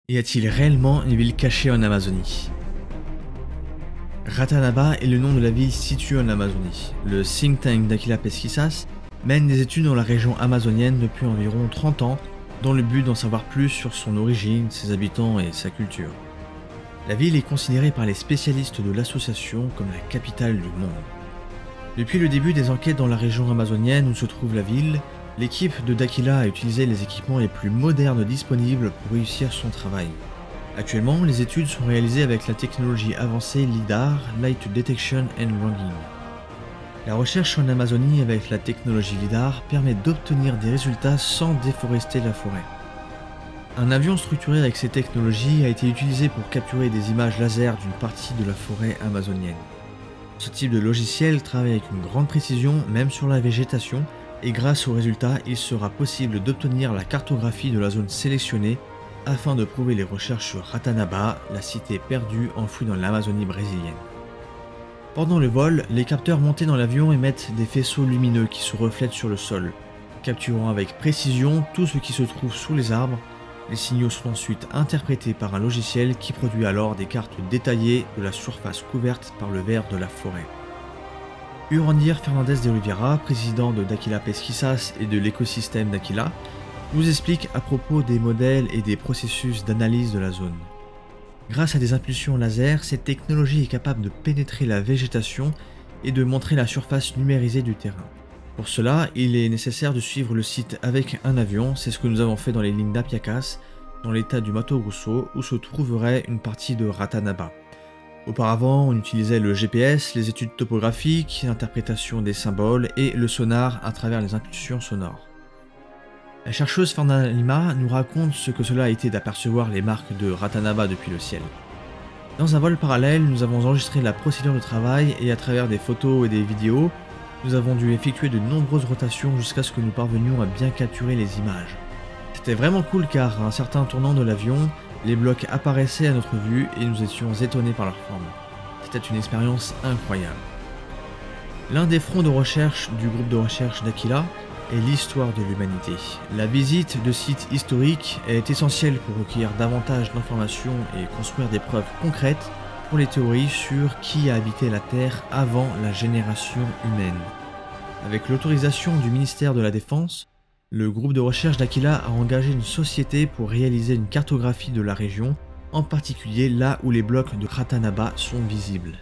Y a-t-il réellement une ville cachée en Amazonie? Ratanaba est le nom de la ville située en Amazonie. Le think tank d'Aquila Pesquisas mène des études dans la région amazonienne depuis environ 30 ans dans le but d'en savoir plus sur son origine, ses habitants et sa culture. La ville est considérée par les spécialistes de l'association comme la capitale du monde. Depuis le début des enquêtes dans la région amazonienne où se trouve la ville, l'équipe de D'Aquila a utilisé les équipements les plus modernes disponibles pour réussir son travail. Actuellement, les études sont réalisées avec la technologie avancée LIDAR, Light Detection and Ranging. La recherche en Amazonie avec la technologie LIDAR permet d'obtenir des résultats sans déforester la forêt. Un avion structuré avec ces technologies a été utilisé pour capturer des images laser d'une partie de la forêt amazonienne. Ce type de logiciel travaille avec une grande précision même sur la végétation et grâce aux résultats, il sera possible d'obtenir la cartographie de la zone sélectionnée afin de prouver les recherches sur Ratanaba, la cité perdue enfouie dans l'Amazonie brésilienne. Pendant le vol, les capteurs montés dans l'avion émettent des faisceaux lumineux qui se reflètent sur le sol, capturant avec précision tout ce qui se trouve sous les arbres. Les signaux sont ensuite interprétés par un logiciel qui produit alors des cartes détaillées de la surface couverte par le vert de la forêt. Urandir Fernandez de Oliveira, président de D'Aquila Pesquisas et de l'écosystème d'Aquila, nous explique à propos des modèles et des processus d'analyse de la zone. Grâce à des impulsions laser, cette technologie est capable de pénétrer la végétation et de montrer la surface numérisée du terrain. Pour cela, il est nécessaire de suivre le site avec un avion, c'est ce que nous avons fait dans les lignes d'Apiacas, dans l'état du Mato Grosso, où se trouverait une partie de Ratanaba. Auparavant, on utilisait le GPS, les études topographiques, l'interprétation des symboles et le sonar à travers les impulsions sonores. La chercheuse Fernanda Lima nous raconte ce que cela a été d'apercevoir les marques de Ratanaba depuis le ciel. Dans un vol parallèle, nous avons enregistré la procédure de travail et à travers des photos et des vidéos, nous avons dû effectuer de nombreuses rotations jusqu'à ce que nous parvenions à bien capturer les images. C'était vraiment cool car à un certain tournant de l'avion, les blocs apparaissaient à notre vue et nous étions étonnés par leur forme. C'était une expérience incroyable. L'un des fronts de recherche du groupe de recherche d'Aquila est l'histoire de l'humanité. La visite de sites historiques est essentielle pour recueillir davantage d'informations et construire des preuves concrètes pour les théories sur qui a habité la Terre avant la génération humaine. Avec l'autorisation du ministère de la Défense, le groupe de recherche d'Aquila a engagé une société pour réaliser une cartographie de la région, en particulier là où les blocs de Ratanaba sont visibles.